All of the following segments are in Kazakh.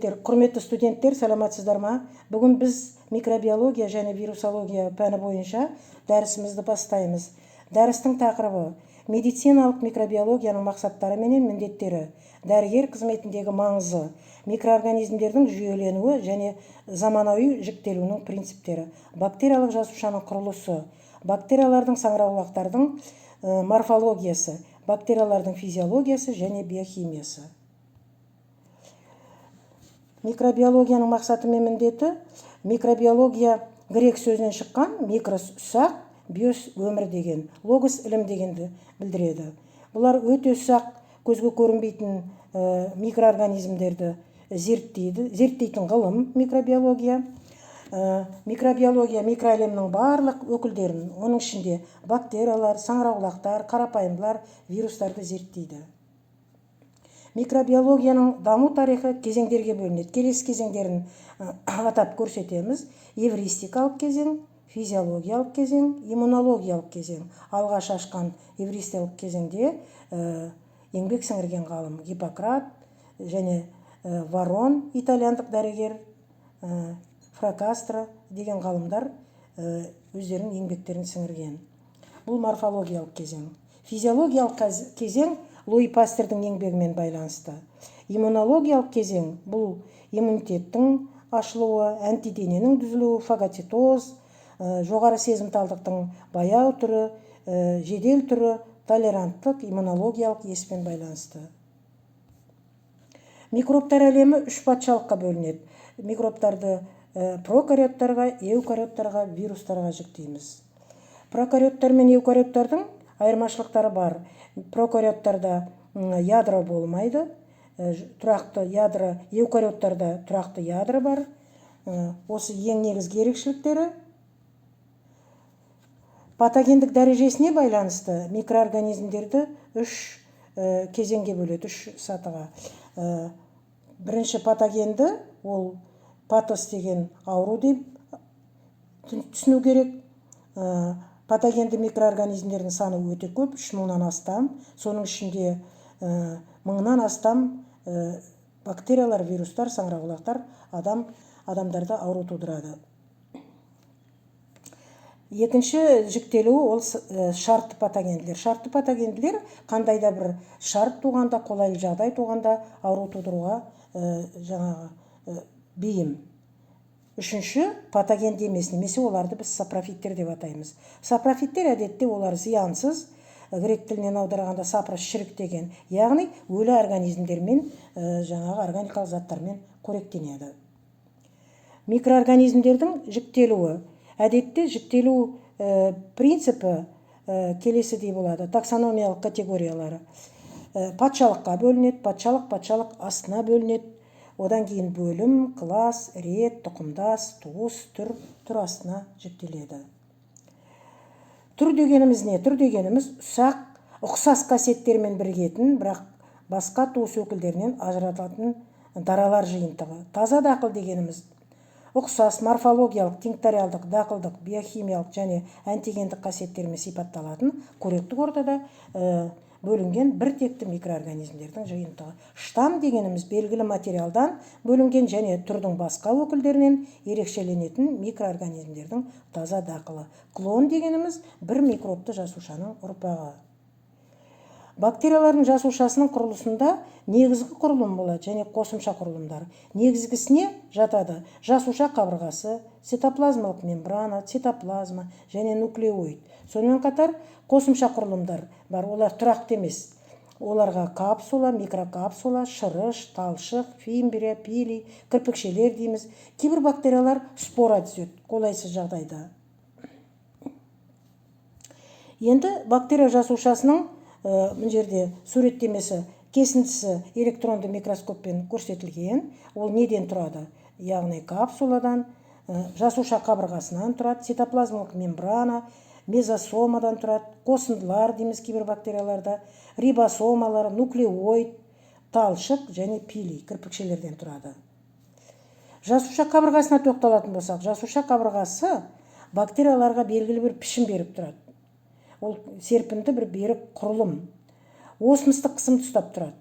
Құрметті студенттер, саламатсыздар ма? Бүгін біз микробиология және вирусология пәні бойынша дәрісімізді бастаймыз. Дәрістің тақырыбы медициналық микробиологияның мақсаттары менен міндеттері, дәрігер қызметіндегі маңызы, микроорганизмдердің жүйеленуі және заманауи жіктелуінің принциптері, бактериялық жасушаның құрылысы, бактериялардың саңырауқұлақтардың морфологиясы, бактериялардың физиологиясы және биохимиясы. Микробиологияның мақсаты мен міндеті. Микробиология грек сөзінен шыққан, микрос ұсақ, биос өмір деген, логос ілім дегенді білдіреді. Бұлар өте ұсақ, көзге көрінбейтін микроорганизмдерді зерттейтін ғылым микробиология. Микробиология микроәлемнің барлық өкілдерін, оның ішінде бактериялар, саңырауқұлақтар, қарапайымдылар, вирустарды зерттейді. Микробиологияның даму тарихы кезеңдерге бөлінеді. Келесі кезеңдерін атап көрсетеміз. Эвристикалық кезең, физиологиялық кезең, иммунологиялық кезең. Алғаш ашқан эвристикалық кезеңде еңбек сіңірген ғалым Гиппократ және Варон, итальяндық дәрігер, Фракастро деген ғалымдар өздерінің еңбектерін сіңірген. Бұл морфологиялық кезең. Физиологиялық кезең Луи Пастердің еңбегімен байланысты. Иммунологиялық кезең бұл иммунитеттің ашылуы, антидененің түзілуі, фагоцитоз, жоғары сезімталдықтың баяу түрі, жедел түрі, толеранттық иммунологиялық еспен байланысты. Микробтар әлемі үш патшалыққа бөлінеді. Микробтарды прокариоттарға, эукариоттарға, вирустарға жіктейміз. Прокариоттар мен эукариоттардың айырмашылықтары бар. Прокариоттарда ядро болмайды, тұрақты ядро, эукариоттарда тұрақты ядро бар. Осы ең негізгі ерекшеліктері. Патогендік дәрежесіне байланысты микроорганизмдерді үш кезеңге бөледі, үш сатыға. Бірінші патогенді, ол патос деген ауру деп түсіну керек. Патогенді микроорганизмдердің саны өте көп, 3000-нан астам. Соның ішінде 1000-нан астам бактериялар, вирустар, саңырауқұлақтар адамдарда ауру тудырады. Екінші жіктелуі ол шартты патогенділер. Шартты патогенділер қандай да бір шарт туғанда, қолайлы жағдай туғанда ауру тудыруға бейім. Үшінші патогенді емес, немесе оларды біз сапрофиттер деп атаймыз. Сапрофиттер әдетте олар зиянсыз, грек тілінен аударғанда сапрос шірік деген, яғни өлі организмдермен, органикалық заттармен қоректенеді. Микроорганизмдердің жіктелуі. Әдетте жіктелу принципі келесідей болады. Таксономиялық категориялары. Патшалыққа бөлінеді, патшалық астына бөлінеді. Одан кейін бөлім, класс, рет, тұқымдас, туыс, түр астына жіктеледі. Түр дегеніміз не? Түр дегеніміз ұсақ, ұқсас қасиеттермен бірігетін, бірақ басқа туыс өкілдерінен ажыратылатын даралар жиынтығы. Таза дақыл дегеніміз ұқсас морфологиялық, тинкториалдық, дақылдық, биохимиялық және антигендік қасиеттермен сипатталатын коректік ортада бөлінген бір текті микроорганизмдердің жиынтығы. Штам дегеніміз белгілі материалдан бөлінген және түрдің басқа өкілдерінен ерекшеленетін микроорганизмдердің таза дақылы. Клон дегеніміз бір микробты жасушаның ұрпағы. Бактериялардың жасушасының құрылысында негізгі құрылым болады және қосымша құрылымдар. Негізгісіне жатады жасуша қабырғасы, цитоплазмалық мембрана, цитоплазма және нуклеоид. Сонымен қатар қосымша құрылымдар бар, олар тұрақты емес. Оларға капсула, микрокапсула, шырыш, талшық, фимбрия, пилий, кірпікшелер дейміз. Кейбір бактериялар спора түседі, қолайсыз жағдайда. Енді бактерия жасушасының мына жерде суреттемесі, кесіндісі электронды микроскоппен көрсетілген. Ол неден тұрады? Яғни капсуладан, жасуша қабырғасынан тұрады, цитоплазмалық мембрана, мезосомадан тұрады, қосындылар дейміз кейбір бактерияларда, рибосомалар, нуклеоид, талшық және пилий, кірпікшелерден тұрады. Жасуша қабырғасына тоқталатын болсақ, жасуша қабырғасы бактерияларға белгілі бір пішін беріп тұрады. Ол серпінді бір берік құрылым. Осмостық қысымды ұстап тұрады.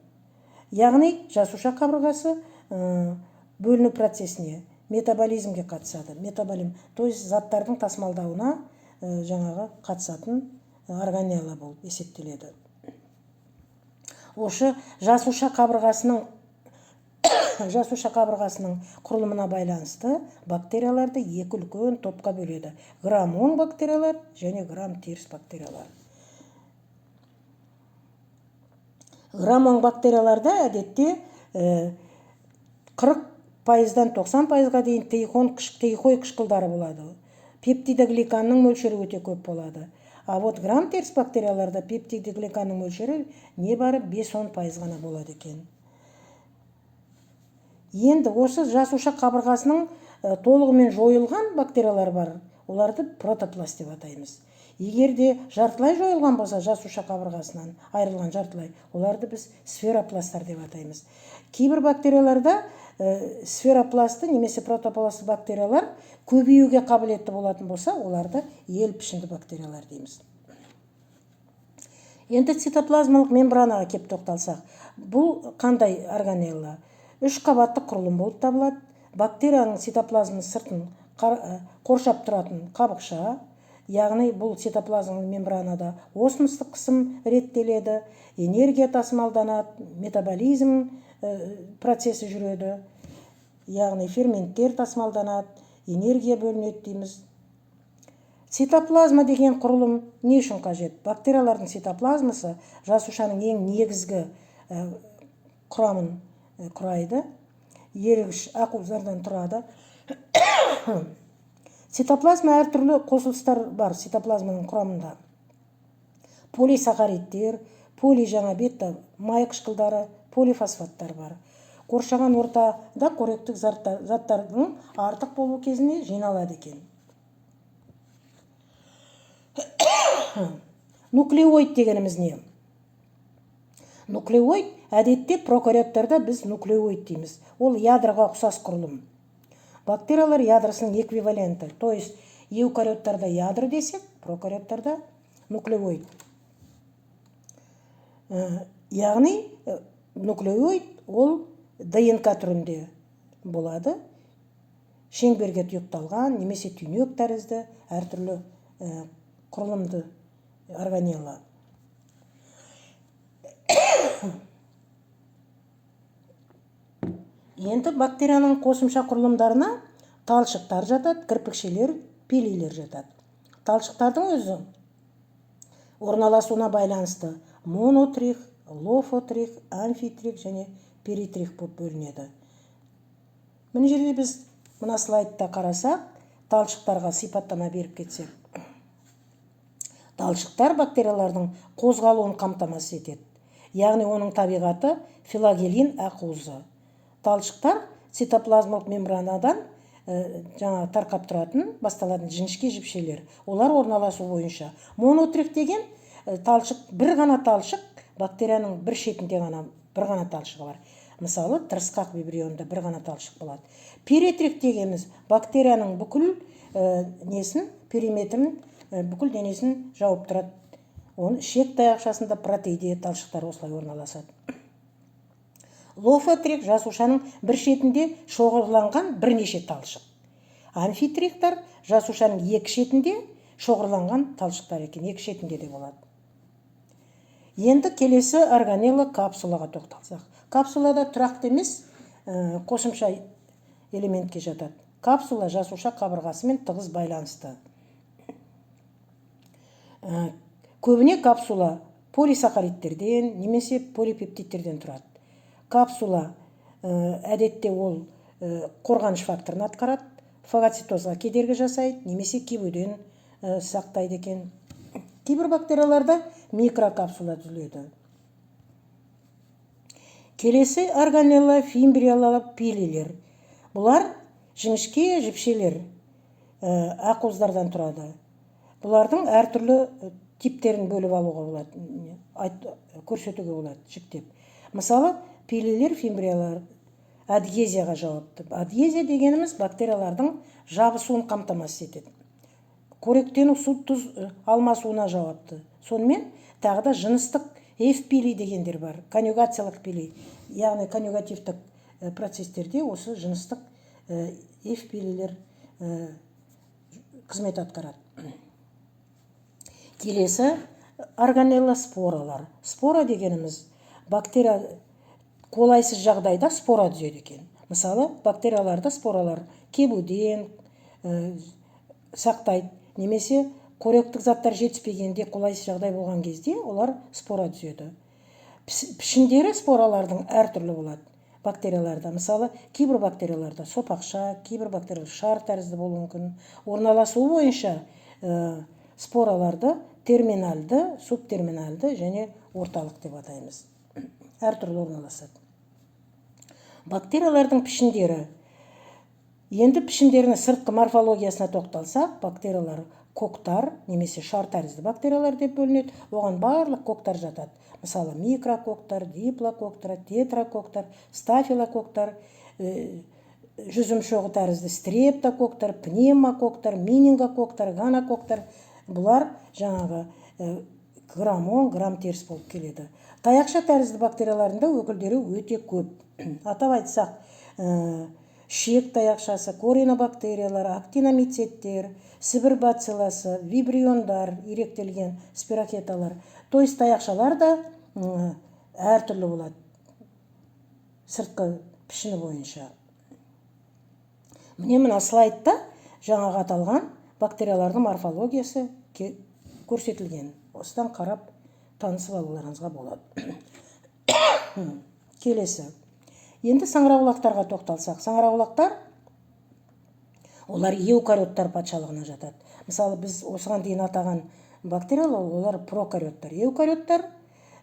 Яғни жасуша қабырғасы бөліну процесіне, метаболизмге қатысады. Метаболизм, то есть заттардың тасымалдауына жаңағы қатысатын органелла болып есептеледі. Осы жасуша қабырғасының құрылымына байланысты бактерияларды екі үлкен топқа бөледі: грамм оң бактериялар және грамм теріс бактериялар. Грамм оң бактерияларда әдетте 40%-дан 90%-ға дейін тейхой қышқылдары болады. Пептидогликанның мөлшері өте көп болады. А вот грамм теріс бактерияларда пептидогликанның мөлшері небары 5-10% ғана болады екен. Енді осы жасуша қабырғасының толығымен жойылған бактериялар бар. Оларды протопласт деп атаймыз. Егер де жартылай жойылған болса, жасуша қабырғасынан айырылған жартылай, оларды біз сферопласттар деп атаймыз. Кейбір бактерияларда сферопласты немесе протопласты бактериялар көбеюге қабілетті болатын болса, оларды ел пішінді бактериялар дейміз. Енді цитоплазмалық мембранаға кеп тоқталсақ, бұл қандай органелла? 3 қабатты құрылым болып табылады. Бактерияның цитоплазмның сыртын қоршап тұратын қабықша, яғни бұл цитоплазмалық мембранада осмостық қысым реттеледі, энергия тасымалданады, метаболизм процесі жүреді, яғни ферменттер тасымалданады, энергия бөлінеді дейміз. Цитоплазма деген құрылым не үшін қажет? Бактериялардың цитоплазмасы жасушаның ең негізгі құрамын құрайды, ерігіш ақуыздардан тұрады. Цитоплазма әртүрлі қосылыстар бар цитоплазманың құрамында. Полисахаридтер, бета май қышқылдары, полифосфаттар бар. Қоршаған ортада қоректік заттардың артық болу кезінде жиналады екен. Нуклеоид дегеніміз не? Нуклеоид әдетте прокариоттарда біз нуклеоид дейміз. Ол ядроға ұқсас құрылым. Бактериялар ядросының эквиваленті, то есть эукариоттарда ядро десек, прокариоттарда нуклеоид. Яғни нуклеоид ол ДНК түрінде болады. Шеңберге тұйықталған, немесе түйнек тәрізді әртүрлі құрылымды органелла. Енді бактерияның қосымша құрылымдарына талшықтар жатады, кірпікшелер, пилилер жатады. Талшықтардың өзі орналасуына байланысты монотрих, лофотрих, амфитрих және перитрих болып бөлінеді. Мына жерде біз мына слайдта қарасақ, талшықтарға сипаттама беріп кетсек. Талшықтар бактериялардың қозғалуын қамтамасыз етеді. Яғни оның табиғаты филагелин ақуызы. Талшықтар цитоплазмалық мембранадан тарқап тұратын басталатын жіңішке жіпшелер. Олар орналасу бойынша. Монотрих деген талшық, бір ғана талшық, бактерияның бір шетінде бір ғана талшығы бар. Мысалы, тырысқақ вибрионда бір ғана талшық болады. Перитрих дегеніміз бактерияның бүкіл периметрін, бүкіл денесін жауып тұрады. Оны ішек таяқшасында протеидия талшықтар осылай орналасады. Лофотрих жасушаның бір шетінде шоғырланған бірнеше талшық. Амфитрихтар жасушаның екі шетінде шоғырланған талшықтар екен, екі шетінде де болады. Енді келесі органелла капсулаға тоқталсақ. Капсулада тұрақты емес қосымша элементке жатады. Капсула жасуша қабырғасымен тығыз байланысты. Көбіне капсула полисахаридтерден немесе полипептидтерден тұрады. Капсула әдетте ол қорғаныш факторын атқарады, фагоцитозға кедергі жасайды, немесе кебуден сақтайды екен. Кейбір бактерияларда микрокапсула түзіледі. Келесі органелла фимбриялық пилилер. Бұлар жіңішке жіпшелер ақуыздардан тұрады. Бұлардың әртүрлі типтерін бөліп алуға болады, көрсетуге болады жіктеп. Мысалы, пилилер, фимбриялар адгезияға жауапты. Адгезия дегеніміз бактериялардың жабысуын қамтамасыз етеді. Қоректену су тұз алмасуына жауапты. Сонымен тағы да жыныстық F пили дегендер бар, конъюгациялық пили, яғни конъюгативтік процестерде осы жыныстық F белгілер қызмет атқарады. Келесі органелла споралар. Спора дегеніміз бактерия қолайсыз жағдайда спора түзеді екен. Мысалы, бактерияларда споралар кебуден сақтайды, немесе қоректік заттар жетіспегенде, қолайсыз жағдай болған кезде олар спора түзеді. Пішіндері споралардың әртүрлі болады. Бактерияларда, мысалы, кейбір бактерияларда сопақша, кейбір бактериялар шар тәрізді болуы мүмкін. Орналасуы бойынша спораларды терминальды, субтерминальды және орталық деп атаймыз. Әртүрлі орналасады. Бактериялардың пішіндері. Енді пішіндерінің сыртқы морфологиясына тоқталсақ, бактериялар коктар немесе шар тәрізді бактериялар деп бөлінеді. Оған барлық коктар жатады. Мысалы, микрококтар, диплококтар, тетракоктар, стафилококтар, жүзімшоғы тәрізді стрептококтар, пневмококтар, менингококтар, ганококтар. Бұлар жаңағы грамон, грамм теріс болып келеді. Таяқша тәрізді бактерияларында өкілдері өте көп. Атап айтсақ, шек таяқшасы, коринобактериялар, актиномицеттер, сібір бацилласы, вибриондар, иректелген спирохеталар. То есть таяқшалар да әртүрлі болады сыртқы пішіні бойынша. Мына слайдта жаңағы аталған бактериялардың морфологиясы көрсетілген. Осыдан қарап танысып алуларыңызға болады. Келесі. Енді саңырауқұлақтарға тоқталсақ, саңырауқұлақтар олар эукариоттар патшалығына жатады. Мысалы, біз осыған дейін атаған бактериялар, олар прокариоттар. Эукариоттар,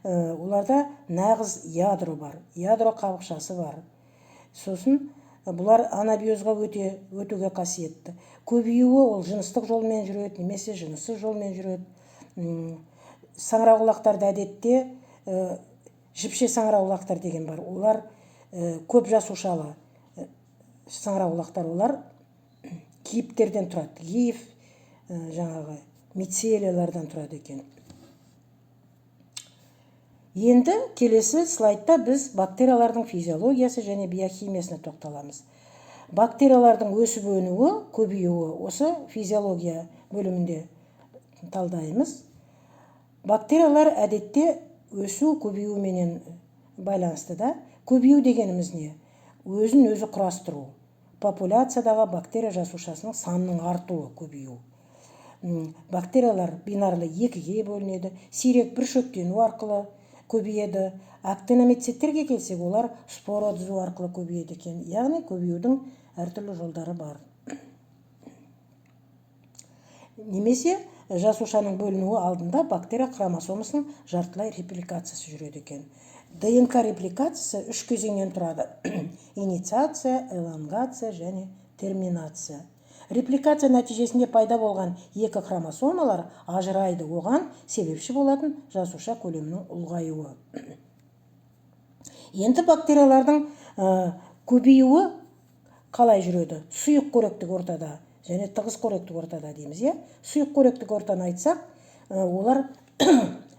оларда нағыз ядро бар, ядро қабықшасы бар. Сосын бұлар анабиозға өтуге қасиетті. Көбеюі ол жыныстық жолмен жүреді, немесе жыныссыз жолмен жүреді. Саңырауқұлақтарда әдетте жіпше саңырауқұлақтар деген бар. Олар көп жасушалы саңырауқұлақтар, олар киіптерден тұрады. Киіп, жаңағы мицелиялардан тұрады екен. Енді келесі слайдта біз бактериялардың физиологиясы және биохимиясына тоқталамыз. Бактериялардың өсіп өнуі, көбеюі осы физиология бөлімінде талдаймыз. Бактериялар әдетте өсу көбеюіменен байланысты да. Көбею дегеніміз не? Өзін өзі құрастыру. Популяциядағы бактерия жасушасының санының артуы көбею. Бактериялар бинарлы екіге бөлінеді, сирек бір шөктену арқылы көбейеді. Актиномицеттерге келсек, олар спора түзу арқылы көбейеді екен. Яғни көбеюдің әртүрлі жолдары бар. Немесе жасушаның бөлінуі алдында бактерия хромосомасының жартылай репликациясы жүреді екен. ДНК репликациясы 3 кезеңнен тұрады. Инициация, элонгация және терминация. Репликация нәтижесінде пайда болған екі хромосомалар ажырайды, оған себепші болатын жасуша көлемінің ұлғаюы. Енді бактериялардың көбеюі қалай жүреді? Сұйық қоректік ортада және тығыз қоректік ортада дейміз. Сұйық қоректік ортаны айтсақ, олар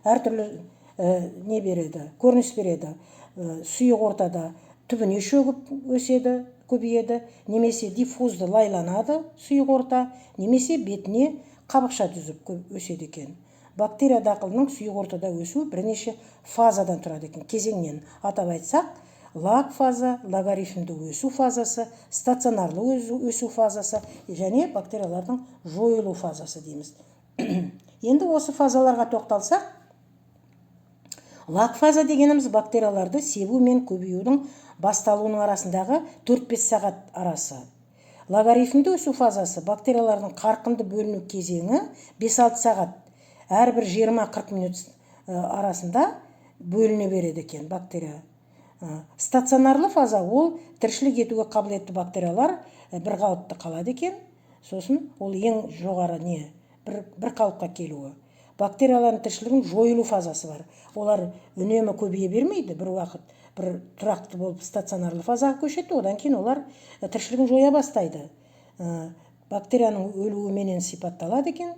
әртүрлі не береді, көрініс береді. Сұйық ортада түбіне шөгіп өседі, көбейеді, немесе диффузды лайланады сұйық орта, немесе бетіне қабықша түзіп өседі екен. Бактерия дақылының сұйық ортада өсуі бірнеше фазадан тұрады екен, кезеңнен. Атап айтсақ, лаг фаза, логарифмді өсу фазасы, стационарлы өсу фазасы және бактериялардың жойылу фазасы дейміз. Енді осы фазаларға тоқталсақ, лаг фаза дегеніміз бактерияларды себу мен көбеюдің басталуының арасындағы 4-5 сағат арасы. Логарифмді өсу фазасы бактериялардың қарқынды бөліну кезеңі 5-6 сағат, әрбір 20-40 минут арасында бөліне береді екен бактерия. Стационарлы фаза ол тіршілік етуге қабілетті бактериялар бір қалыпты қалады екен. Сосын ол ең жоғары не? Бір қалыпқа келуі. Бактериялардың тіршілігін жойылу фазасы бар. Олар үнемі көбейе бермейді, бір уақыт бір тұрақты болып стационарлы фазаға көшеді, одан кейін олар тіршілігін жоя бастайды. Бактерияның өлуіменен сипатталады екен.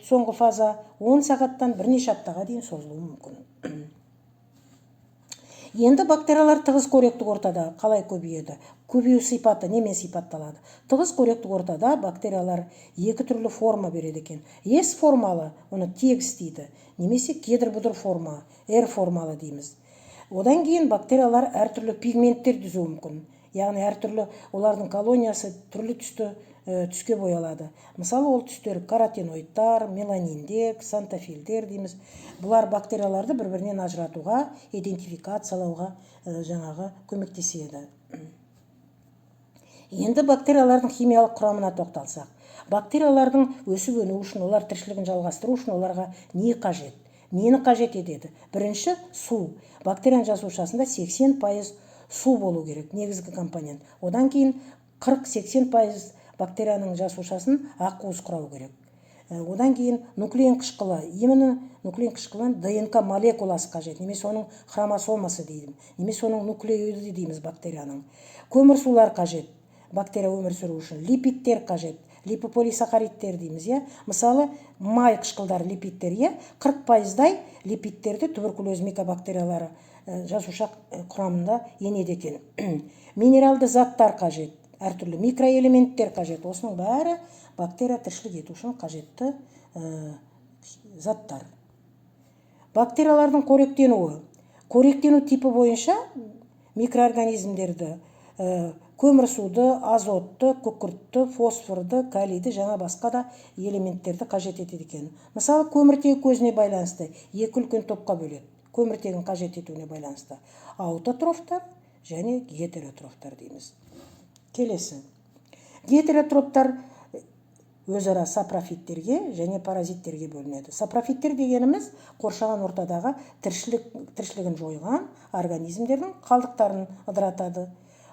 Соңғы фаза 10 сағаттан бірнеше аптаға дейін созылуы мүмкін. Енді бактериялар тығыз қоректік ортада қалай көбейеді? Көбею сипаты немен сипатталады? Тығыз қоректік ортада бактериялар екі түрлі форма береді екен. S формалы, оны тегіс дейді, немесе кедір-бұдыр форма, R формалы дейміз. Одан кейін бактериялар әртүрлі пигменттер түзуі мүмкін. Яғни әртүрлі олардың колониясы түрлі түске боялады. Мысалы, ол түстер каротиноидтар, меланиндер, ксантофильдер дейміз. Бұлар бактерияларды бір-бірінен ажыратуға, идентификациялауға көмектеседі. Енді бактериялардың химиялық құрамына тоқталсақ. Бактериялардың өсіп-өну үшін, олар тіршілігін жалғастыру үшін оларға не қажет? Нені қажет етеді? Бірінші, су. Бактерияның жасушасында 80% су болу керек, негізгі компонент. Одан кейін 40-80% бактерияның жасушасын ақуыз құрау керек. Одан кейін нуклеин қышқылы, именно нуклеин қышқылын ДНК молекуласы қажет, немесе оның хромосомасы дейміз, немесе оның нуклеоиды дейміз бактерияның. Көмірсулар қажет, бактерия өмір сүру үшін. Липидтер қажет, липополисахаридтер дейміз. Мысалы, май қышқылдар липидтер, 40%-дай липидтерді туберкулез микобактериялары жасуша құрамында енеді екен. Минералды заттар қажет, әртүрлі микроэлементтер қажет. Осының бәрі бактерия тіршілік ету үшін қажетті заттар. Бактериялардың қоректенуі. Қоректену типі бойынша микроорганизмдерді көмірсуды, азотты, күкіртті, фосфорды, калийді, жаңа басқа да элементтерді қажет етеді екен. Мысалы, көміртегі көзіне байланысты екі үлкен топқа бөледі. Көміртегін қажет етуіне байланысты аутотрофтар және гетеротрофтар дейміз. Келесі. Гетеротрофтар өзара сапрофиттерге және паразиттерге бөлінеді. Сапрофиттер дегеніміз қоршаған ортадағы тіршілігін жойған организмдердің қалдықтарын ыдыратады.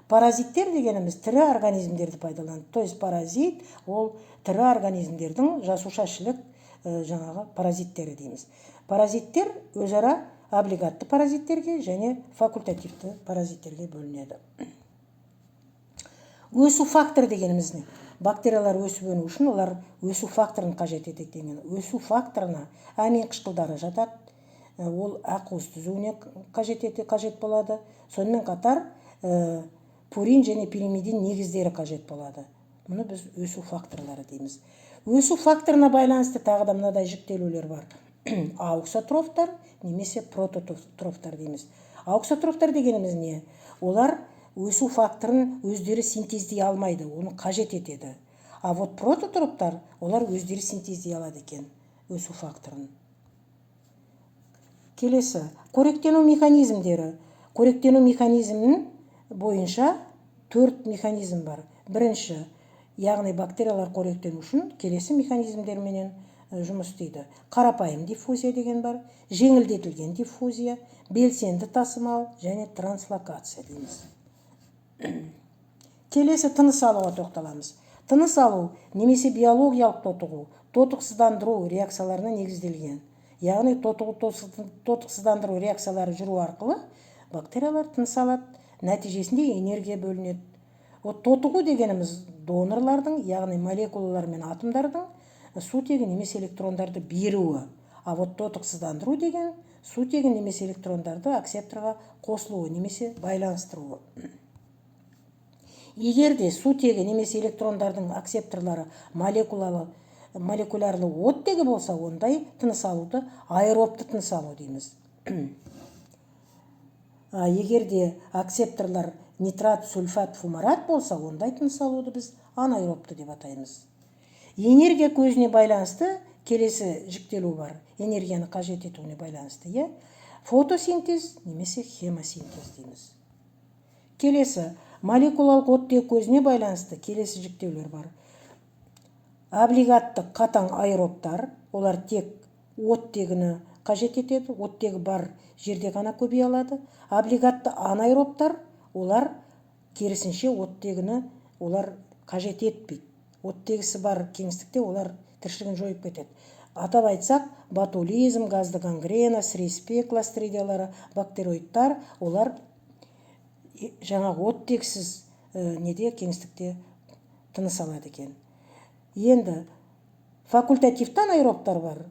Паразиттер дегеніміз тірі организмдерді пайдаланады. То есть паразит ол тірі организмдердің жасушашілік паразиттері дейміз. Паразиттер өзара облигатты паразиттерге және факультативті паразиттерге бөлінеді. Өсу фактор дегеніміз не? Бактериялар өсіп-өну үшін олар өсу факторын қажет етеді деген. Өсу факторына амин қышқылдары жатады. Ол ақуыз түзуіне қажет болады. Сонымен қатар пурин және пиримидин негіздері қажет болады. Мұны біз өсу факторлары дейміз. Өсу факторына байланысты тағы да мынадай жіктелулер бар. Ауксотрофтар немесе прототрофтар дейміз. Ауксотрофтар дегеніміз не? Олар өсу факторын өздері синтездей алмайды, оны қажет етеді. А вот прототрофтар, олар өздері синтездей алады екен өсу факторын. Келесі, қоректену механизмдері. Қоректену механизмінің бойынша 4 механизм бар. Бірінші, яғни бактериялар қоректену үшін келесі механизмдерменен жұмыс істейді. Қарапайым диффузия деген бар, жеңілдетілген диффузия, белсенді тасымал және транслокация дейміз. Келесі тыныс алуға тоқталамыз. Тыныс алу немесе биологиялық тотығу, тотықсыздандыру реакцияларына негізделген. Яғни тотықсыздандыру реакциялары жүру арқылы бактериялар тыныс алады, нәтижесінде энергия бөлінеді. Тотығу дегеніміз донорлардың, яғни молекулалар мен атомдардың сутегі немесе электрондарды беруі. А вот тотықсыздандыру деген сутегі немесе электрондарды аксепторға қосылуы немесе байланыстыруы. Егер де сутегі немесе электрондардың аксепторлары молекулярлы оттегі болса, ондай тыныс алуды аэробты тыныс алу дейміз. Егер де аксепторлар нитрат, сульфат, фумарат болса, ондай тыныс алуды біз анаэробты деп атаймыз. Энергия көзіне байланысты келесі жіктелу бар. Энергияны қажет етуіне байланысты. Фотосинтез немесе хемосинтез дейміз. Келесі, молекулалық оттегі көзіне байланысты келесі жіктеулер бар. Облигатты қатаң аэробтар, олар тек оттегіні қажет етеді, оттегі бар жерде ғана көбей алады. Облигатты анаэробтар, олар керісінше оттегіні олар қажет етпейді. Оттегісі бар кеңістікте олар тіршілігін жойып кетеді. Атап айтсақ, ботулизм, газды гангрена, сіреспе кластридиялары, бактероидтар, олар жаңағы оттексіз кеңістікте тыныс алады екен. Енді факультативті анаэробтар бар.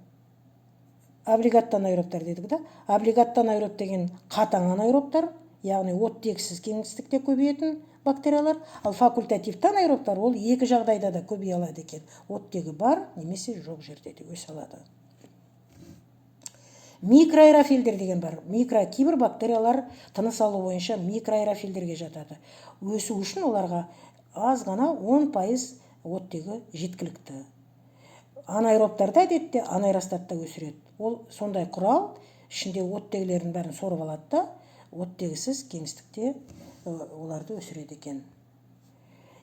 Облигатты анаэробтар дедік да. Облигатты анаэроб деген қатаң анаэробтар, яғни оттегісіз кеңістікте көбейетін бактериялар, ал факультативті анаэробтар ол екі жағдайда да көбейе алады екен. Оттегі бар немесе жоқ жерде де өсе алады. Микроаэрофилдер деген бар. Кейбір бактериялар тыныс алу бойынша микроаэрофилдерге жатады. Өсу үшін оларға аз ғана 10% оттегі жеткілікті. Анаэробтарда әдетте анаэростатта өсіреді. Ол сондай құрал, ішінде оттегілердің бәрін сорып алады да, оттегісіз кеңістікте оларды өсіреді екен.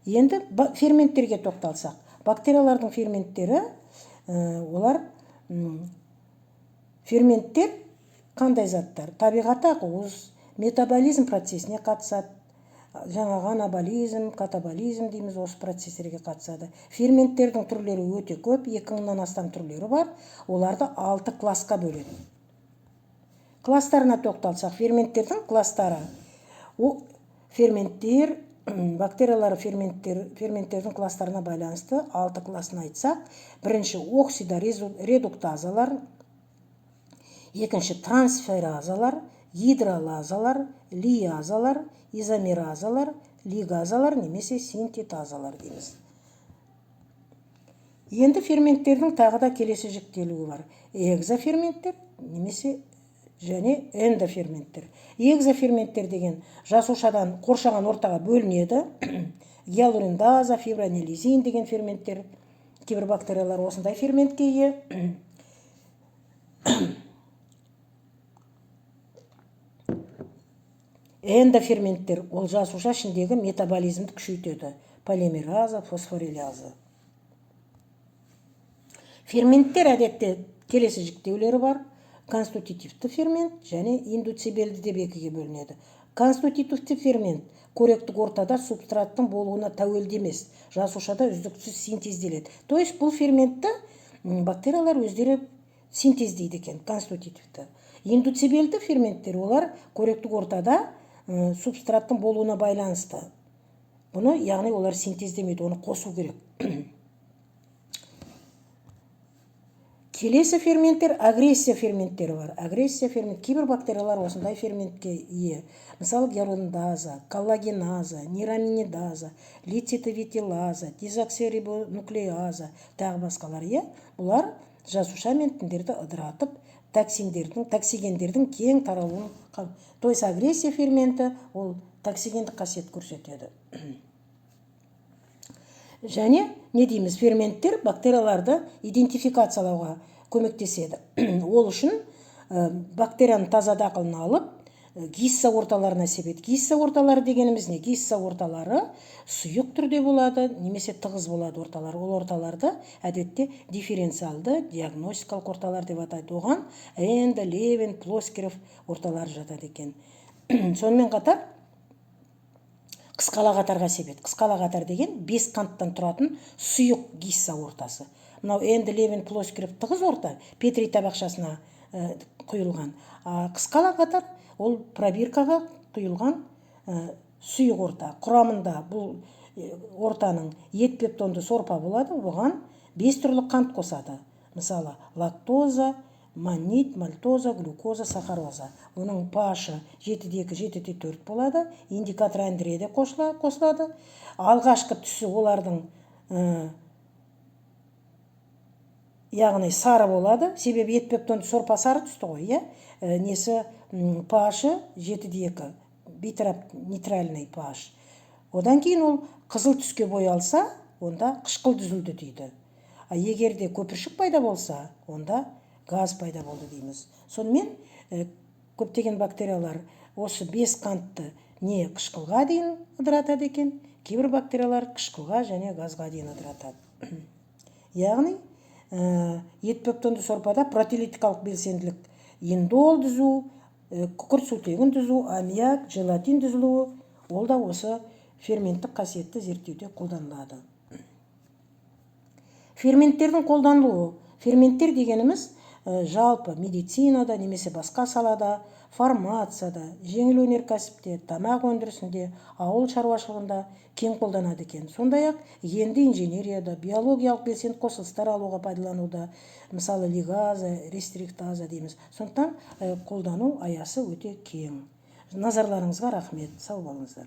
Енді ферменттерге тоқталсақ, бактериялардың ферменттері, олар ферменттер қандай заттар? Табиғаты ақуыз, метаболизм процесіне қатысады. Жаңағы анаболизм, катаболизм дейміз, осы процестерге қатысады. Ферменттердің түрлері өте көп, 2000-нан астам түрлері бар. Оларды 6 классқа бөледі. Класстарына тоқталсақ, ферменттердің класстары. Ферменттер, бактериялар ферменттердің класстарына байланысты 6 классын айтсақ, бірінші оксидоредуктазалар, екінші трансферазалар, гидролазалар, лиазалар, изомеразалар, лигазалар немесе синтетазалар дейміз. Енді ферменттердің тағы да келесі жіктелуі бар. Экзоферменттер немесе және эндоферменттер. Экзоферменттер деген жасушадан қоршаған ортаға бөлінеді. Гиалуриндаза, фибронилизин деген ферменттер. Кейбір бактериялар осындай ферментке ие. Эндоферменттер ол жасуша ішіндегі метаболизмді күшейтеді. Полимераза, фосфорилаза. Ферменттер әдетте келесі жіктеулері бар. Конститутивті фермент және индуцибелді деп екіге бөлінеді. Конститутивті фермент қоректік ортада субстраттың болуына тәуелді емес, жасушада үздіксіз синтезделеді. То есть бұл ферментті бактериялар өздері синтездейді екен, конститутивті. Индуцибелді ферменттер олар қоректік ортада субстраттың болуына байланысты. Бұны, яғни олар синтездемейді, оны қосу керек. Келесі ферменттер агрессия ферменттері бар. Агрессия фермент, кейбір бактериялар осындай ферментке ие. Мысалы, гиалуриндаза, коллагеназа, нераминидаза, лецитивитилаза, дезоксирибонуклеаза, тағы басқалар ие. Бұлар жасуша мен тіндерді ыдыратып, токсигендердің кең таралуын. То есть агрессия ферменті ол токсигендік қасиет көрсетеді. Және не дейміз, ферменттер бактерияларды идентификациялауға көмектеседі. Ол үшін бактерияның таза дақылын алып, гисса орталарына себеді. Гисса орталары дегеніміз не? Гисса орталары сұйық түрде болады, немесе тығыз болады орталар. Ол орталарды әдетте дифференциалды диагностикалық орталар деп атайды. Оған Эндо, Левин, Плоскиров орталары жатады екен. Сонымен қатар қысқала қатарға себеді. Қысқала қатар деген 5 қанттан тұратын сұйық гисса ортасы. Мынау Эндо, Левин, Плоскиров тығыз орта, Петри табақшасына құйылған. Қысқала қатар ол пробиркаға құйылған сұйық орта. Құрамында бұл ортаның ет пептонды сорпа болады, оған 5 түрлі қант қосады. Мысалы, лактоза, маннит, мальтоза, глюкоза, сахароза. Оның pH 7,2, 7,4 болады. Индикатор андреде қосылады. Алғашқы түсі олардың яғни сары болады. Себебі ет пептонды сорпа сары түсті ғой, несі pH 7,2, бейтарап нейтральный pH. Одан кейін ол қызыл түске боялса, онда қышқыл түзілді дейді. Егерде көпіршік пайда болса, онда газ пайда болды дейміз. Сонымен көптеген бактериялар осы 5 қантты не қышқылға дейін ыдыратады екен, кейбір бактериялар қышқылға және газға дейін ыдыратады. Яғни ет пептонды сорпада протеолитикалық белсенділік индол түзу, күкірт сутегін түзу, аммиак, желатин түзілуі, ол да осы ферменттік қасиетті зерттеуде қолданылады. Ферменттердің қолданылуы. Ферменттер дегеніміз жалпы медицинада немесе басқа салада, фармацияда, жеңіл өнеркәсіпте, тамақ өндірісінде, ауыл шаруашылығында кең қолданады екен. Сондай-ақ генді инженерияда, биологиялық белсенді қосылыстар алуға пайдалануда, мысалы лигаза, рестриктаза дейміз. Сондықтан қолдану аясы өте кең. назарларыңызға рахмет, сау болыңыздар.